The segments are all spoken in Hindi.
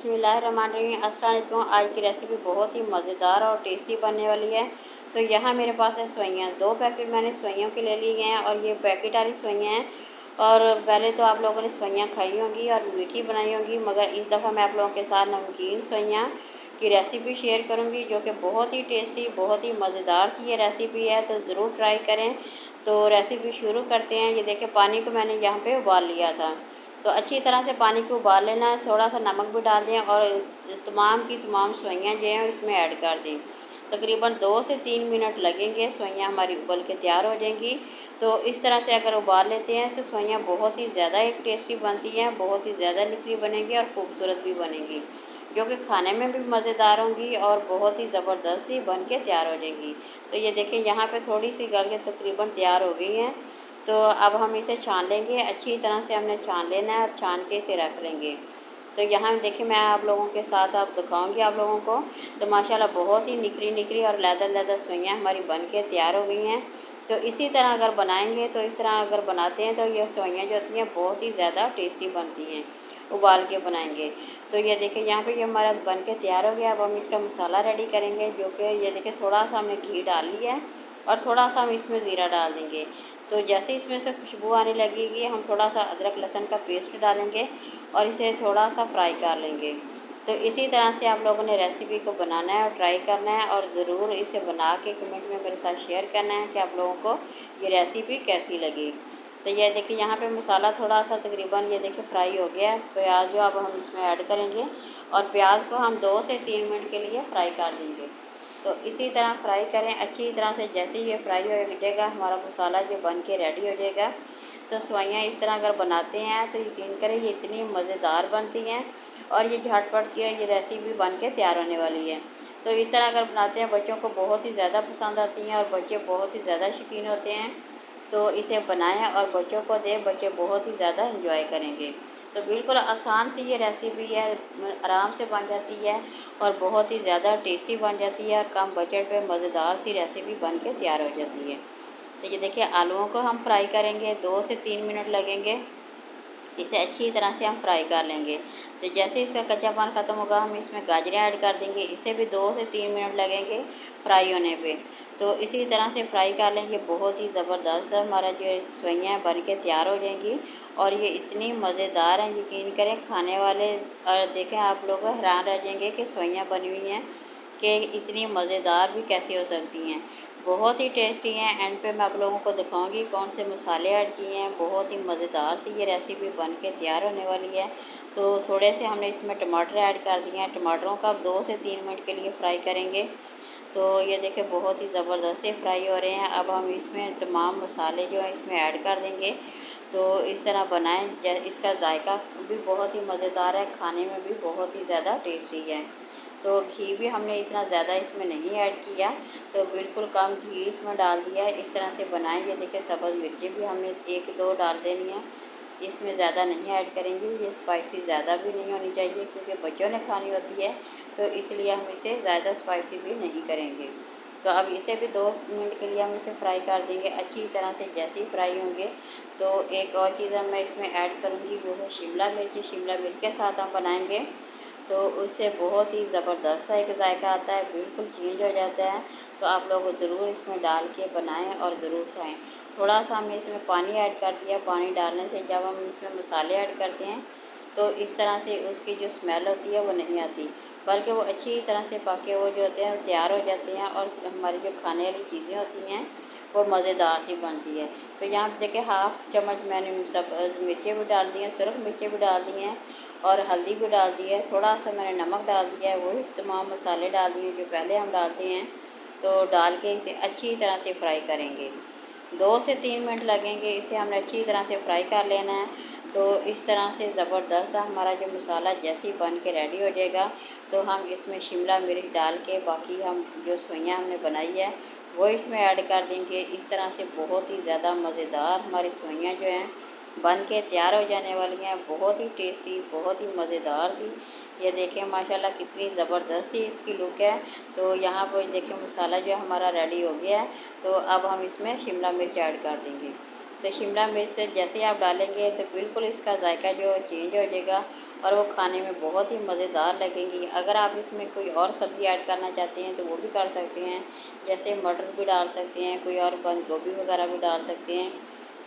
बिस्मिल्लाहिर्रहमानिर्रहीम। अस्सलाम वालेकुम। आज की रेसिपी बहुत ही मज़ेदार और टेस्टी बनने वाली है। तो यहाँ मेरे पास है सेवइयाँ, 2 पैकेट मैंने सेवइयों के ले लिए हैं और ये पैकेट वाली सेवइयाँ हैं। और पहले तो आप लोगों ने सेवइयाँ खाई होंगी और मीठी बनाई होंगी, मगर इस दफ़ा मैं आप लोगों के साथ नमकीन सेवइयाँ की रेसिपी शेयर करूँगी, जो कि बहुत ही टेस्टी, बहुत ही मज़ेदार सी ये रेसिपी है। तो ज़रूर ट्राई करें। तो रेसिपी शुरू करते हैं। ये देखें, पानी को मैंने यहाँ पे उबाल लिया था। तो अच्छी तरह से पानी को उबाल लेना है, थोड़ा सा नमक भी डाल दें और तमाम की तमाम सेवइयाँ जो हैं इसमें ऐड कर दें। तकरीबन 2 से 3 मिनट लगेंगे, सेवइयाँ हमारी उबल के तैयार हो जाएंगी। तो इस तरह से अगर उबाल लेते हैं तो सेवइयाँ बहुत ही ज़्यादा एक टेस्टी बनती हैं, बहुत ही ज़्यादा निखरी बनेंगी और खूबसूरत भी बनेंगी, जो कि खाने में भी मज़ेदार होंगी और बहुत ही ज़बरदस्त ही बन के तैयार हो जाएंगी। तो ये देखें, यहाँ पे थोड़ी सी गल के तकरीबन तैयार हो गई हैं। तो अब हम इसे छान लेंगे। अच्छी तरह से हमने छान लेना है और छान के इसे रख लेंगे। तो यहाँ देखिए, मैं आप लोगों के साथ अब दिखाऊंगी आप लोगों को। तो माशाल्लाह बहुत ही निखरी निखरी और लैदर लैदर सेवइयाँ हमारी बन के तैयार हो गई हैं। तो इसी तरह अगर बनाएंगे, तो इस तरह अगर बनाते हैं तो ये सेवइयाँ जो होती हैं बहुत ही ज़्यादा टेस्टी बनती हैं, उबाल के बनाएंगे। तो ये देखिए, यहाँ पे ये हमारा बन के तैयार हो गया। अब हम इसका मसाला रेडी करेंगे, जो कि ये देखिए थोड़ा सा हमने घी डाल लिया है और थोड़ा सा हम इसमें ज़ीरा डाल देंगे। तो जैसे इसमें से खुशबू आने लगेगी, हम थोड़ा सा अदरक लहसुन का पेस्ट डालेंगे और इसे थोड़ा सा फ्राई कर लेंगे। तो इसी तरह से आप लोगों ने रेसिपी को बनाना है और ट्राई करना है, और ज़रूर इसे बना के कमेंट में मेरे साथ शेयर करना है कि आप लोगों को ये रेसिपी कैसी लगी। तो ये देखिए, यहाँ पे मसाला थोड़ा सा तकरीबन ये देखिए फ्राई हो गया है। प्याज जो अब हम इसमें ऐड करेंगे और प्याज को हम 2 से 3 मिनट के लिए फ्राई कर देंगे। तो इसी तरह फ्राई करें अच्छी तरह से। जैसे ही ये फ्राई हो जाएगा, हमारा मसाला जो बन के रेडी हो जाएगा। तो सेवइयाँ इस तरह अगर बनाते हैं तो यकीन करें ये इतनी मज़ेदार बनती हैं और ये झटपट की ये रेसिपी बन के तैयार होने वाली है। तो इस तरह अगर बनाते हैं, बच्चों को बहुत ही ज़्यादा पसंद आती हैं और बच्चे बहुत ही ज़्यादा शौकीन होते हैं। तो इसे बनाएं और बच्चों को दें, बच्चे बहुत ही ज़्यादा इंजॉय करेंगे। तो बिल्कुल आसान सी ये रेसिपी है, आराम से बन जाती है और बहुत ही ज़्यादा टेस्टी बन जाती है और कम बजट पे मज़ेदार सी रेसिपी बन के तैयार हो जाती है। तो ये देखिए, आलूओं को हम फ्राई करेंगे, 2 से 3 मिनट लगेंगे। इसे अच्छी तरह से हम फ्राई कर लेंगे। तो जैसे इसका कच्चापन ख़त्म होगा, हम इसमें गाजरें ऐड कर देंगे। इसे भी 2 से 3 मिनट लगेंगे फ्राई होने पे। तो इसी तरह से फ्राई कर लेंगे। बहुत ही ज़बरदस्त हमारा जो सेवइयाँ बन के तैयार हो जाएंगी और ये इतनी मज़ेदार हैं, यकीन करें खाने वाले और देखें आप लोग हैरान रह जाएंगे कि सेवइयाँ बनी हुई हैं कि इतनी मज़ेदार भी कैसी हो सकती हैं। बहुत ही टेस्टी हैं। एंड पे मैं आप लोगों को दिखाऊंगी कौन से मसाले ऐड किए हैं। बहुत ही मज़ेदार सी ये रेसिपी बन के तैयार होने वाली है। तो थोड़े से हमने इसमें टमाटर ऐड कर दिए हैं। टमाटरों का 2 से 3 मिनट के लिए फ्राई करेंगे। तो ये देखें, बहुत ही ज़बरदस्त से फ्राई हो रहे हैं। अब हम इसमें तमाम मसाले जो हैं इसमें ऐड कर देंगे। तो इस तरह बनाएं, इसका जायका भी बहुत ही मज़ेदार है, खाने में भी बहुत ही ज़्यादा टेस्टी है। तो घी भी हमने इतना ज़्यादा इसमें नहीं ऐड किया, तो बिल्कुल कम घी इसमें डाल दिया है। इस तरह से बनाएं। ये देखिए, सब्ज़ मिर्चें भी हमने 1-2 डाल देनी है, इसमें ज़्यादा नहीं ऐड करेंगे। ये स्पाइसी ज़्यादा भी नहीं होनी चाहिए क्योंकि बच्चों ने खानी होती है, तो इसलिए हम इसे ज़्यादा स्पाइसी भी नहीं करेंगे। तो अब इसे भी 2 मिनट के लिए हम इसे फ्राई कर देंगे अच्छी तरह से। जैसे ही फ्राई होंगे, तो एक और चीज़ हम मैं इसमें ऐड करूँगी, वो है शिमला मिर्च। शिमला मिर्च के साथ हम बनाएंगे, तो उससे बहुत ही ज़बरदस्त सा एक जायका आता है, बिल्कुल चेंज हो जाता है। तो आप लोग ज़रूर इसमें डाल के बनाएं और ज़रूर खाएं। थोड़ा सा हमने इसमें पानी ऐड कर दिया। पानी डालने से जब हम इसमें मसाले ऐड करते हैं, तो इस तरह से उसकी जो स्मेल होती है वो नहीं आती, बल्कि वो अच्छी तरह से पके वो जो होते हैं तैयार हो जाते हैं और हमारी जो खाने वाली चीज़ें होती हैं वो मज़ेदार सी बनती है। तो यहाँ पे देखिए, हाफ़ चम्मच मैंने सब मिर्चें भी डाल दी हैं, सुरख मिर्चें भी डाल दी हैं और हल्दी भी डाल दी है। थोड़ा सा मैंने नमक डाल दिया है, वही तमाम मसाले डाल दिए जो पहले हम डालते हैं। तो डाल के इसे अच्छी तरह से फ्राई करेंगे। 2 से 3 मिनट लगेंगे, इसे हमने अच्छी तरह से फ्राई कर लेना है। तो इस तरह से ज़बरदस्त हमारा जो मसाला जैसे ही बन के रेडी हो जाएगा, तो हम इसमें शिमला मिर्च डाल के बाकी हम जो सेवइयाँ हमने बनाई है वो इसमें ऐड कर देंगे। इस तरह से बहुत ही ज़्यादा मज़ेदार हमारी सेवइयाँ जो हैं बन के तैयार हो जाने वाली हैं। बहुत ही टेस्टी, बहुत ही मज़ेदार सी। ये देखें माशाल्लाह कितनी ज़बरदस्त सी इसकी लुक है। तो यहाँ पर देखें, मसाला जो हमारा रेडी हो गया है। तो अब हम इसमें शिमला मिर्च ऐड कर देंगे। तो शिमला मिर्च से जैसे आप डालेंगे तो बिल्कुल इसका जायका जो चेंज हो जाएगा और वो खाने में बहुत ही मज़ेदार लगेंगी। अगर आप इसमें कोई और सब्ज़ी ऐड करना चाहते हैं तो वो भी कर सकते हैं, जैसे मटर भी डाल सकते हैं, कोई और बंद गोभी वगैरह भी डाल सकते हैं।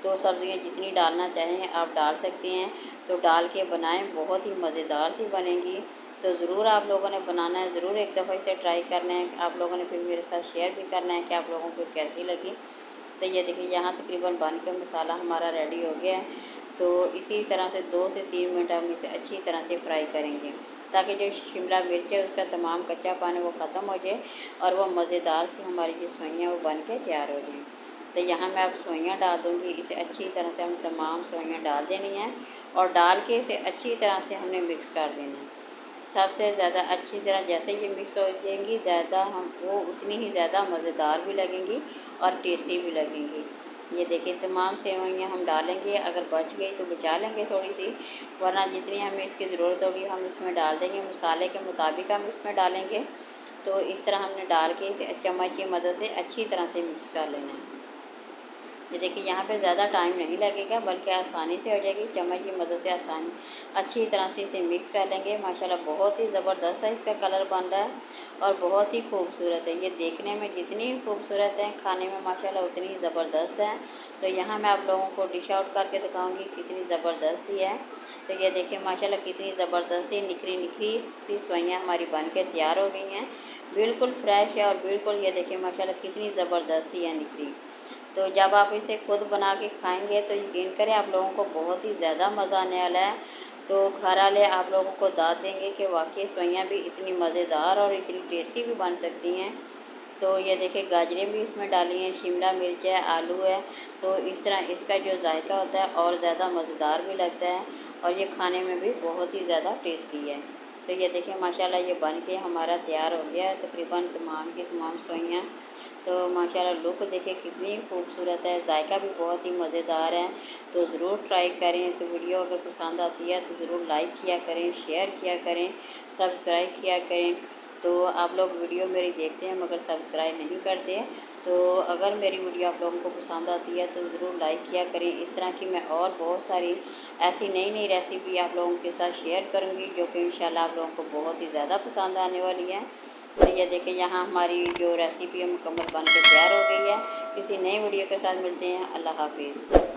तो सब्ज़ियाँ जितनी डालना चाहें आप डाल सकते हैं। तो डाल के बनाएं, बहुत ही मज़ेदार सी बनेंगी। तो ज़रूर आप लोगों ने बनाना है, ज़रूर एक दफ़ा इसे ट्राई करना है। आप लोगों ने फिर मेरे साथ शेयर भी करना है कि आप लोगों को कैसी लगी। तो ये देखिए यहाँ तकरीबन बन के मसाला हमारा रेडी हो गया है। तो इसी तरह से 2 से 3 मिनट हम इसे अच्छी तरह से फ्राई करेंगे, ताकि जो शिमला मिर्च है उसका तमाम कच्चापन है वो ख़त्म हो जाए और वो मज़ेदार सी हमारी जो सवैयाँ वो बन के तैयार हो जाएँ। तो यहाँ मैं अब सवैयाँ डाल दूँगी। इसे अच्छी तरह से हम तमाम सवैयाँ डाल देनी हैं और डाल के इसे अच्छी तरह से हमने मिक्स कर देना है। सबसे ज़्यादा अच्छी तरह जैसे ये मिक्स हो जाएंगी, ज़्यादा हम वो उतनी ही ज़्यादा मज़ेदार भी लगेंगी और टेस्टी भी लगेंगी। ये देखिए तमाम सेवइयाँ हम डालेंगे, अगर बच गई तो बचा लेंगे थोड़ी सी, वरना जितनी हमें इसकी ज़रूरत होगी हम इसमें डाल देंगे। मसाले के मुताबिक हम इसमें डालेंगे। तो इस तरह हमने डाल के इसे चम्मच की मदद से अच्छी तरह से मिक्स कर लेना है। ये देखिए यहाँ पे ज़्यादा टाइम नहीं लगेगा, बल्कि आसानी से हो जाएगी। चम्मच की मदद से आसानी अच्छी तरह से इसे मिक्स कर लेंगे। माशाल्लाह बहुत ही ज़बरदस्त है इसका कलर बन रहा है और बहुत ही खूबसूरत है। ये देखने में जितनी खूबसूरत है, खाने में माशाल्लाह उतनी ही ज़बरदस्त है। तो यहाँ मैं आप लोगों को डिश आउट करके दिखाऊँगी कितनी ज़बरदस्त सी है। तो ये देखिए माशाल्लाह कितनी ज़बरदस्त सी निखरी निखरी सी सवैयाँ हमारी बन के तैयार हो गई हैं। बिल्कुल फ्रेश है और बिल्कुल ये देखिए माशाल्लाह कितनी ज़बरदस्त सी है निखरी। तो जब आप इसे खुद बना के खाएंगे तो यकीन करें आप लोगों को बहुत ही ज़्यादा मज़ा आने वाला है। तो घर वाले आप लोगों को दाद देंगे कि वाकई सवैयाँ भी इतनी मज़ेदार और इतनी टेस्टी भी बन सकती हैं। तो ये देखिए गाजरें भी इसमें डाली हैं, शिमला मिर्च है, आलू है। तो इस तरह इसका जो जायका होता है और ज़्यादा मज़ेदार भी लगता है और ये खाने में भी बहुत ही ज़्यादा टेस्टी है। तो ये देखिए माशाल्लाह ये बन के हमारा तैयार हो गया है तकरीबन तमाम की तमाम सवैयाँ। तो माशाल्लाह लुक देखिए कितनी खूबसूरत है, जायका भी बहुत ही मज़ेदार है। तो ज़रूर ट्राई करें। तो वीडियो अगर पसंद आती है तो ज़रूर लाइक किया करें, शेयर किया करें, सब्सक्राइब किया करें। तो आप लोग वीडियो मेरी देखते हैं मगर सब्सक्राइब नहीं करते हैं। तो अगर मेरी वीडियो आप लोगों को पसंद आती है तो ज़रूर लाइक किया करें। इस तरह की मैं और बहुत सारी ऐसी नई नई रेसिपी आप लोगों के साथ शेयर करूँगी, जो कि इंशाल्लाह आप लोगों को बहुत ही ज़्यादा पसंद आने वाली है। तो ये देखिए यहाँ हमारी जो रेसिपी है मुकम्मल बन के तैयार हो गई है। किसी नई वीडियो के साथ मिलते हैं। अल्लाह हाफिज़।